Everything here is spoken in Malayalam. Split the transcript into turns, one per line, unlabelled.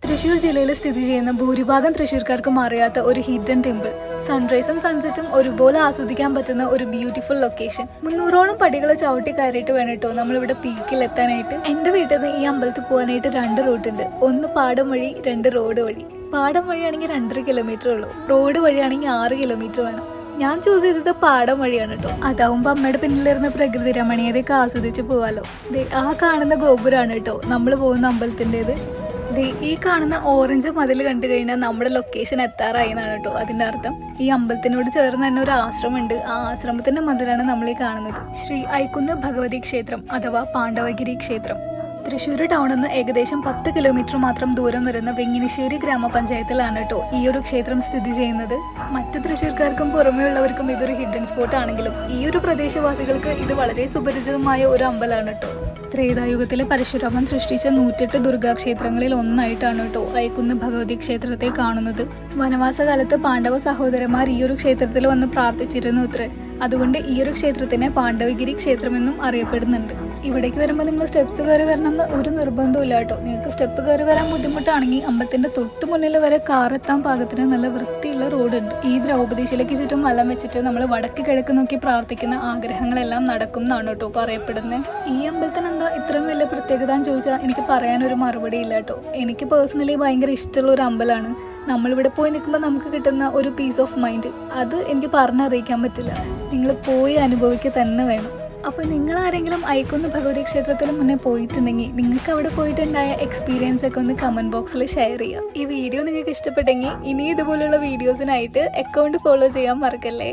തൃശ്ശൂർ ജില്ലയിൽ സ്ഥിതി ചെയ്യുന്ന ഭൂരിഭാഗം തൃശ്ശൂർക്കാർക്കും അറിയാത്ത ഒരു ഹിഡൻ ടെമ്പിൾ. സൺറൈസും സൺസെറ്റും ഒരുപോലെ ആസ്വദിക്കാൻ പറ്റുന്ന ഒരു ബ്യൂട്ടിഫുൾ ലൊക്കേഷൻ. 300ഓളം പടികൾ ചവിട്ടി കയറിയിട്ട് വേണം കേട്ടോ നമ്മളിവിടെ പീക്കിൽ എത്താനായിട്ട്. എൻ്റെ വീട്ടിൽ നിന്ന് ഈ അമ്പലത്തിൽ പോകാനായിട്ട് 2 റൂട്ടുണ്ട്. ഒന്ന് പാടം വഴി, 2 റോഡ് വഴി. പാടം വഴിയാണെങ്കിൽ 2.5 കിലോമീറ്റർ ഉള്ളൂ, റോഡ് വഴിയാണെങ്കിൽ 6 കിലോമീറ്റർ വേണം. ഞാൻ ചൂസ് ചെയ്തത് പാടം വഴിയാണ് കേട്ടോ. അതാവുമ്പോൾ അമ്മയുടെ പിന്നിലിരുന്ന പ്രകൃതി രമണീയതയൊക്കെ ആസ്വദിച്ച് പോവാലോ. ആ കാണുന്ന ഗോപുരമാണ് കേട്ടോ നമ്മൾ പോകുന്ന അമ്പലത്തിൻ്റെത്. ഈ കാണുന്ന ഓറഞ്ച് മതിൽ കണ്ടു കഴിഞ്ഞാൽ നമ്മുടെ ലൊക്കേഷൻ എത്താറായി എന്നാണ് കേട്ടോ അതിൻ്റെ അർത്ഥം. ഈ അമ്പലത്തിനോട് ചേർന്ന് തന്നെ ഒരു ആശ്രമമുണ്ട്. ആ ആശ്രമത്തിന്റെ മതിലാണ് നമ്മൾ ഈ കാണുന്നത്. ശ്രീ ഐക്കുന്ന് ഭഗവതി ക്ഷേത്രം അഥവാ പാണ്ഡവഗിരി ക്ഷേത്രം. തൃശ്ശൂർ ടൗണിൽ നിന്ന് ഏകദേശം 10 കിലോമീറ്റർ മാത്രം ദൂരം വരുന്ന വെങ്ങിനിശ്ശേരി ഗ്രാമപഞ്ചായത്തിലാണ് കേട്ടോ ഈ ഒരു ക്ഷേത്രം സ്ഥിതി ചെയ്യുന്നത്. മറ്റു തൃശ്ശൂർക്കാർക്കും പുറമേ ഉള്ളവർക്കും ഇതൊരു ഹിഡൻ സ്പോട്ട് ആണെങ്കിലും ഈ ഒരു പ്രദേശവാസികൾക്ക് ഇത് വളരെ സുപരിചിതമായ ഒരു അമ്പലമാണ് കേട്ടോ. ത്രേതായുഗത്തിലെ പരശുരാമൻ സൃഷ്ടിച്ച 108 ദുർഗാക്ഷേത്രങ്ങളിൽ ഒന്നായിട്ടാണ് കേട്ടോ ഐക്കുന്ന് ഭഗവതി ക്ഷേത്രത്തെ കാണുന്നത്. വനവാസകാലത്ത് പാണ്ഡവ സഹോദരന്മാർ ഈ ഒരു ക്ഷേത്രത്തിൽ വന്ന് പ്രാർത്ഥിച്ചിരുന്നു ഇത്രേ. അതുകൊണ്ട് ഈ ഒരു ക്ഷേത്രത്തിനെ പാണ്ഡവഗിരി ക്ഷേത്രമെന്നും അറിയപ്പെടുന്നുണ്ട്. ഇവിടേക്ക് വരുമ്പോൾ നിങ്ങൾ സ്റ്റെപ്സ് കയറി വരണമെന്ന് ഒരു നിർബന്ധമില്ല കേട്ടോ. നിങ്ങൾക്ക് സ്റ്റെപ്പ് കയറി വരാൻ ബുദ്ധിമുട്ടാണെങ്കിൽ അമ്പലത്തിന്റെ തൊട്ട് മുന്നിൽ വരെ കാർ എത്താൻ പാകത്തിന് നല്ല വൃത്തിയുള്ള റോഡുണ്ട്. ഈ ദ്രൗപദീശിലേക്ക് ചുറ്റും വലം വെച്ചിട്ട് നമ്മൾ വടക്ക് കിഴക്ക് നോക്കി പ്രാർത്ഥിക്കുന്ന ആഗ്രഹങ്ങളെല്ലാം നടക്കും എന്നാണ് കേട്ടോ പറയപ്പെടുന്നത്. ഈ അമ്പലത്തിന് എന്താ ഇത്രയും വലിയ പ്രത്യേകത എന്ന് ചോദിച്ചാൽ എനിക്ക് പറയാനൊരു മറുപടി ഇല്ല കേട്ടോ. എനിക്ക് പേഴ്സണലി ഭയങ്കര ഇഷ്ടമുള്ള ഒരു അമ്പലമാണ്. നമ്മളിവിടെ പോയി നിൽക്കുമ്പോൾ നമുക്ക് കിട്ടുന്ന ഒരു പീസ് ഓഫ് മൈൻഡ് അത് എനിക്ക് പറഞ്ഞറിയിക്കാൻ പറ്റില്ല. നിങ്ങൾ പോയി അനുഭവിക്കുക തന്നെ വേണം. അപ്പോൾ നിങ്ങൾ ആരെങ്കിലും ഐക്കുന്ന് ഭഗവതി ക്ഷേത്രത്തിൽ മുന്നേ പോയിട്ടുണ്ടെങ്കിൽ നിങ്ങൾക്ക് അവിടെ പോയിട്ടുണ്ടായ എക്സ്പീരിയൻസ് ഒക്കെ ഒന്ന് കമൻറ്റ് ബോക്സിൽ ഷെയർ ചെയ്യുക. ഈ വീഡിയോ നിങ്ങൾക്ക് ഇഷ്ടപ്പെട്ടെങ്കിൽ ഇനി ഇതുപോലുള്ള വീഡിയോസിനായിട്ട് അക്കൗണ്ട് ഫോളോ ചെയ്യാൻ മറക്കല്ലേ.